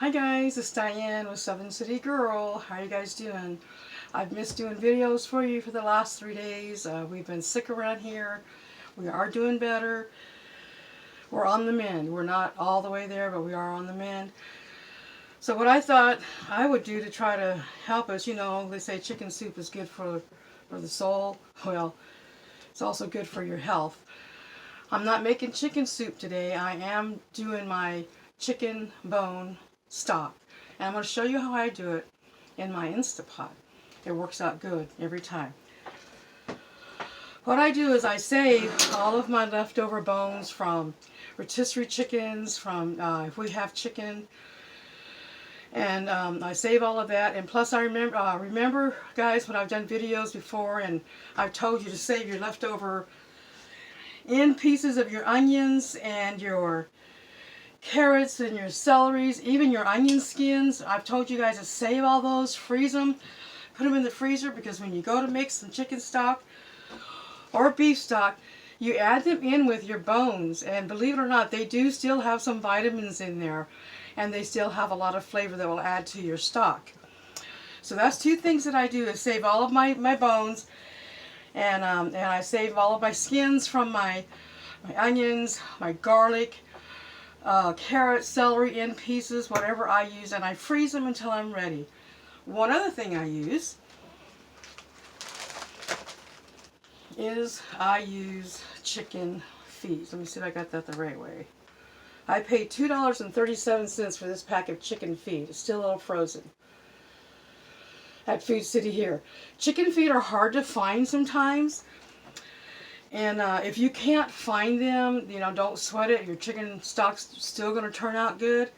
Hi guys, it's Diane with Southern City Girl. How are you guys doing? I've missed doing videos for you for the last 3 days. We've been sick around here. We are doing better. We're on the mend. We're not all the way there, but we are on the mend. So what I thought I would do to try to help us, they say chicken soup is good for the soul. Well, it's also good for your health. I'm not making chicken soup today. I am doing my chicken bone stock. And I'm going to show you how I do it in my Instapot. It works out good every time. What I do is I save all of my leftover bones from rotisserie chickens, from if we have chicken. And I save all of that. And plus I remember guys, when I've done videos before and I've told you to save your leftover in pieces of your onions and your carrots and your celeries, even your onion skins. I've told you guys to save all those, freeze them, put them in the freezer, because when you go to make some chicken stock or beef stock, you add them in with your bones, and believe it or not, they do still have some vitamins in there, and they still have a lot of flavor that will add to your stock. So that's two things that I do, is save all of my bones, and I save all of my skins from my onions, my garlic, carrots, celery in pieces, whatever I use, and I freeze them until I'm ready. One other thing I use is I use chicken feet. Let me see if I got that the right way. I paid $2.37 for this pack of chicken feet. It's still a little frozen at Food City here. Chicken feet are hard to find sometimes. And if you can't find them, don't sweat it. Your chicken stock's still going to turn out good.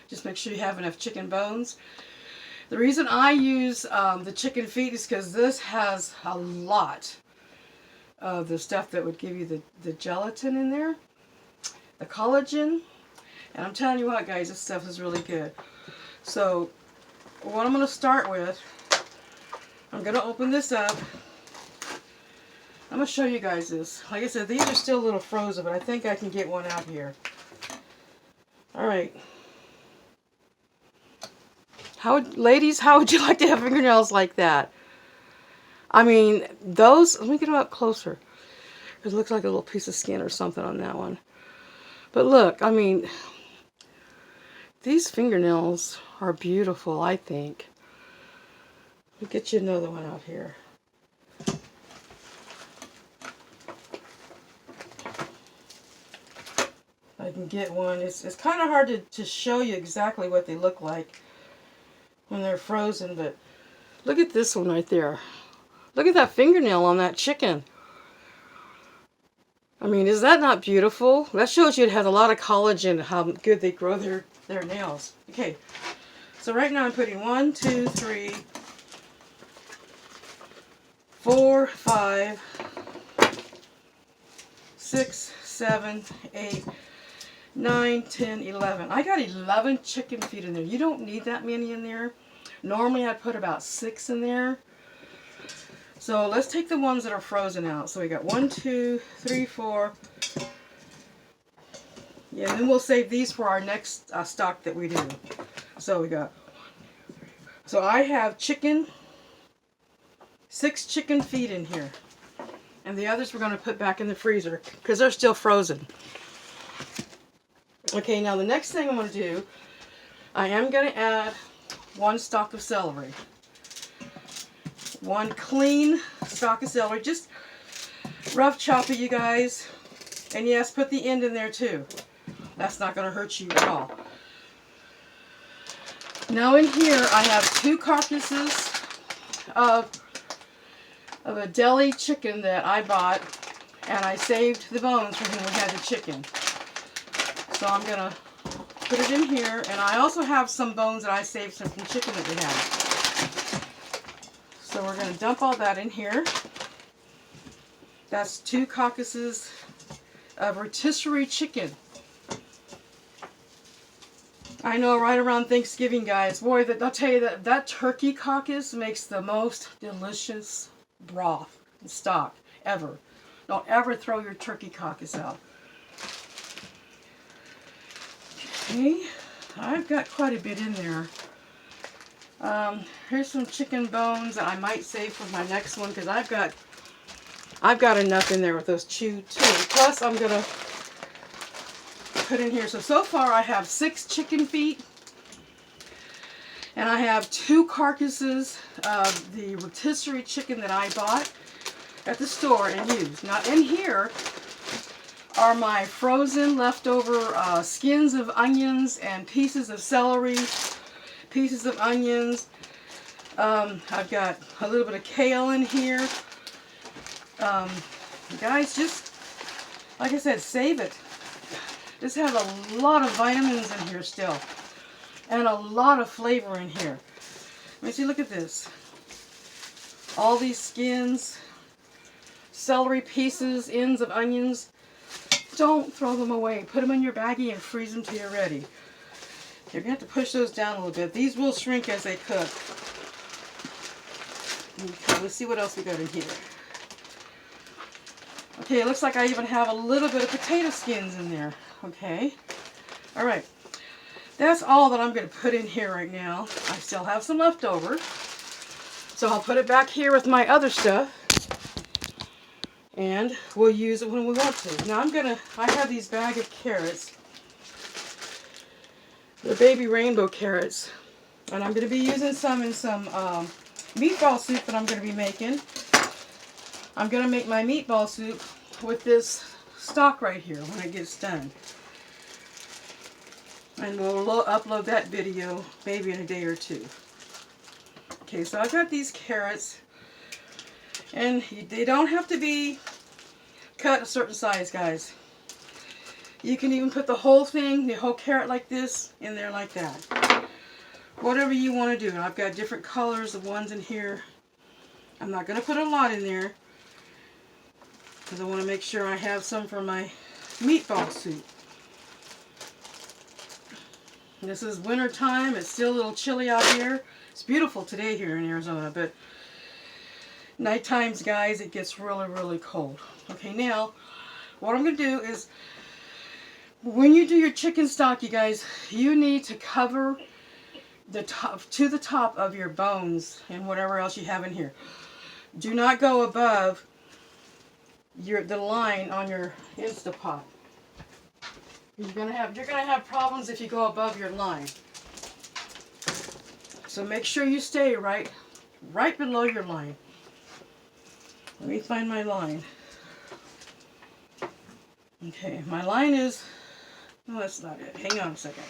Just make sure you have enough chicken bones. The reason I use the chicken feet is because this has a lot of the stuff that would give you the gelatin in there, the collagen. And I'm telling you what, guys, this stuff is really good. So what I'm going to start with, I'm going to open this up. I'm going to show you guys this. Like I said, these are still a little frozen, but I think I can get one out here. Alright. Ladies, how would you like to have fingernails like that? I mean, those, let me get them up closer. It looks like a little piece of skin or something on that one. But look, I mean, these fingernails are beautiful, I think. Let me get you another one out here. I can get one. It's kind of hard to show you exactly what they look like when they're frozen, but look at this one right there. Look at that fingernail on that chicken. I mean, is that not beautiful? That shows you it has a lot of collagen, how good they grow their nails. Okay, so right now I'm putting 1, 2, 3, 4, 5, 6, 7, 8, 9, 10, 11. I got 11 chicken feet in there. You don't need that many in there. Normally I'd put about 6 in there. So let's take the ones that are frozen out. So we got 1, 2, 3, 4. Yeah, and then we'll save these for our next stock that we do. So we got, so I have 6 chicken feet in here. And the others we're going to put back in the freezer because they're still frozen. Okay, now the next thing I'm going to do, I am going to add 1 stalk of celery. 1 clean stalk of celery. Just rough chop it, you guys. And yes, put the end in there too. That's not going to hurt you at all. Now in here I have 2 carcasses of a deli chicken that I bought, and I saved the bones for when we had the chicken. So I'm going to put it in here, and I also have some bones that I saved from chicken that we had. So we're going to dump all that in here. That's 2 carcasses of rotisserie chicken. I know, right around Thanksgiving, guys, boy, I'll tell you that turkey carcass makes the most delicious broth and stock ever. Don't ever throw your turkey carcass out. Okay, I've got quite a bit in there. Here's some chicken bones that I might save for my next one because I've got enough in there with those two too. Plus I'm gonna put in here. So far I have 6 chicken feet, and I have 2 carcasses of the rotisserie chicken that I bought at the store and used. Now in here are my frozen leftover skins of onions and pieces of celery, pieces of onions. I've got a little bit of kale in here. Guys, just like I said, save it. This has a lot of vitamins in here still, and a lot of flavor in here. Let me see, look at this. All these skins, celery pieces, ends of onions. Don't throw them away. Put them in your baggie and freeze them till you're ready. You're going to have to push those down a little bit. These will shrink as they cook. Okay, let's see what else we got in here. Okay, it looks like I even have a little bit of potato skins in there. Okay. Alright. That's all that I'm going to put in here right now. I still have some left over. So I'll put it back here with my other stuff. And we'll use it when we want to. Now I have these bag of carrots. They're baby rainbow carrots. And I'm going to be using some in some meatball soup that I'm going to be making. I'm going to make my meatball soup with this stock right here when it gets done. And we'll upload that video maybe in a day or two. Okay, so I've got these carrots. And they don't have to be cut a certain size, guys. You can even put the whole thing, the whole carrot like this, in there like that. Whatever you want to do. And I've got different colors of ones in here. I'm not going to put a lot in there, because I want to make sure I have some for my meatball soup. This is winter time. It's still a little chilly out here. It's beautiful today here in Arizona, but night times, guys, it gets really, really cold. Okay, now, what I'm going to do is, when you do your chicken stock, you guys, you need to cover the top to the top of your bones and whatever else you have in here. Do not go above the line on your Instapot. You're gonna have problems if you go above your line. So make sure you stay right below your line. Let me find my line. Okay, my line is, no, that's not it. Hang on a second.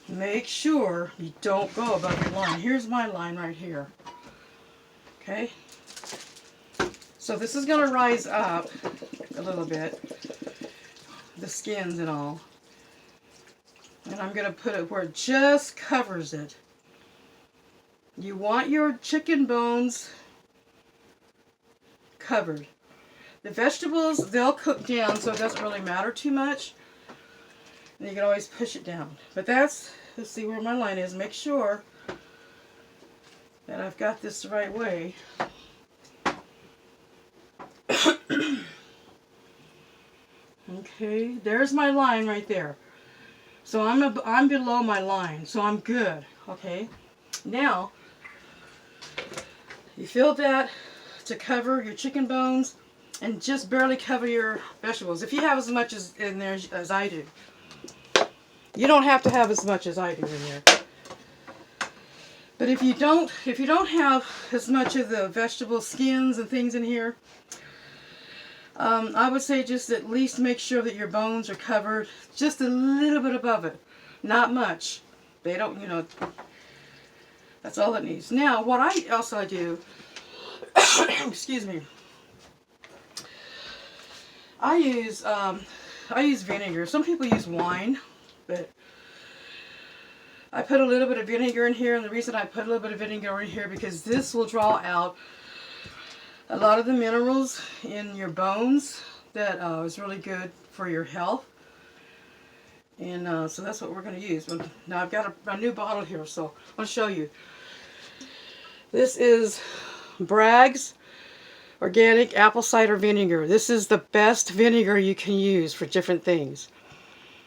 Make sure you don't go above your line. Here's my line right here. Okay? So this is going to rise up a little bit, the skins and all. And I'm going to put it where it just covers it. You want your chicken bones covered. The vegetables, they'll cook down, so it doesn't really matter too much. And you can always push it down. But let's see where my line is. Make sure that I've got this the right way. Okay, there's my line right there. So I'm below my line, so I'm good. Okay, now you fill that to cover your chicken bones and just barely cover your vegetables. If you have as much in there as I do. You don't have to have as much as I do in there. But if you don't have as much of the vegetable skins and things in here, I would say just at least make sure that your bones are covered just a little bit above it. Not much. They don't, that's all it needs. Now, what I also do, excuse me, I use vinegar. Some people use wine, but I put a little bit of vinegar in here, and the reason I put a little bit of vinegar in here because this will draw out a lot of the minerals in your bones that is really good for your health. And so that's what we're going to use. Now I've got a new bottle here, so I'll show you. This is Bragg's organic apple cider vinegar. This is the best vinegar you can use for different things.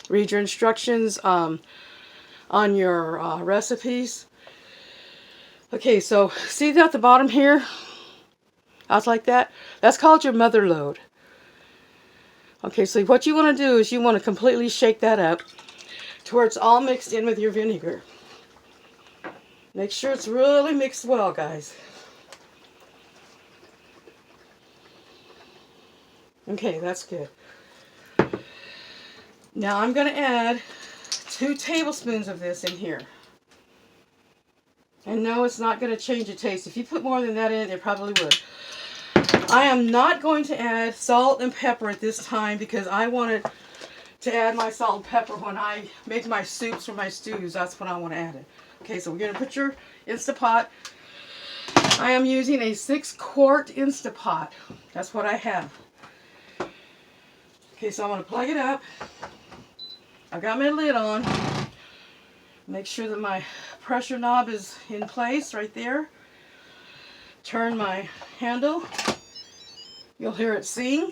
Read your instructions on your recipes. Okay, so see that at the bottom here? Out like that? That's called your mother load. Okay, so what you want to do is you want to completely shake that up to where it's all mixed in with your vinegar. Make sure it's really mixed well, guys. Okay, that's good. Now I'm going to add 2 tablespoons of this in here. And no, it's not going to change the taste. If you put more than that in, it probably would. I am not going to add salt and pepper at this time because I wanted to add my salt and pepper when I make my soups or my stews. That's when I want to add it. Okay, so we're going to put your Instapot. I am using a 6-quart Instapot. That's what I have. Okay, so I'm going to plug it up. I've got my lid on. Make sure that my pressure knob is in place right there. Turn my handle. You'll hear it sing.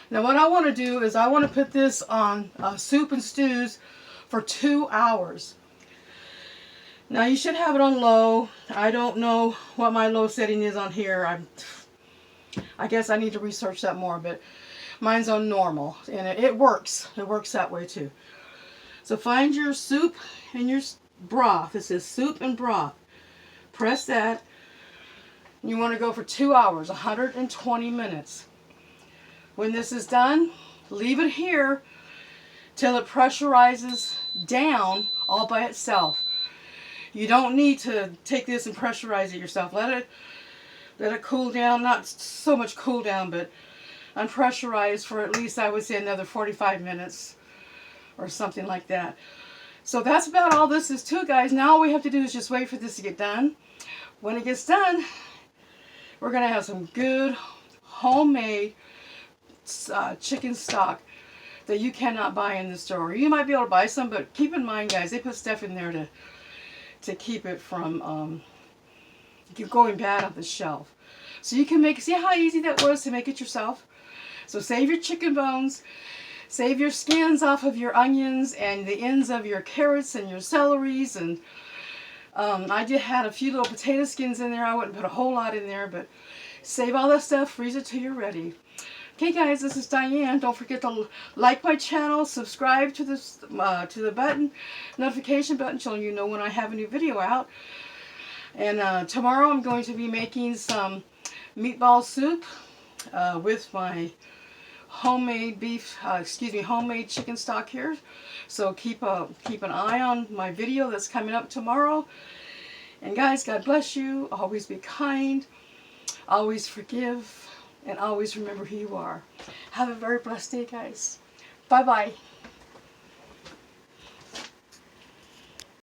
Now what I want to do is I want to put this on soup and stews for 2 hours. Now you should have it on low. I don't know what my low setting is on here. I guess I need to research that more, but mine's on normal and it works. It works that way too. So find your soup and your broth. It says soup and broth. Press that. You want to go for 2 hours, 120 minutes. When this is done, leave it here till it pressurizes down all by itself. You don't need to take this and pressurize it yourself. Let it cool down, not so much cool down, but unpressurized for at least, I would say, another 45 minutes or something like that. So that's about all this is to it, guys. Now all we have to do is just wait for this to get done. When it gets done, we're going to have some good homemade chicken stock that you cannot buy in the store. You might be able to buy some, but keep in mind, guys, they put stuff in there to keep it from going bad on the shelf. So you can see how easy that was to make it yourself. So save your chicken bones, save your skins off of your onions and the ends of your carrots and your celeries, and I had a few little potato skins in there. I wouldn't put a whole lot in there, but save all that stuff, freeze it till you're ready. Okay, guys, this is Diane. Don't forget to like my channel, subscribe to this to the button, notification button, so you know when I have a new video out. And tomorrow I'm going to be making some meatball soup with my homemade homemade chicken stock here. So keep an eye on my video that's coming up tomorrow. And guys, God bless you. Always be kind. Always forgive. And always remember who you are. Have a very blessed day, guys. Bye-bye.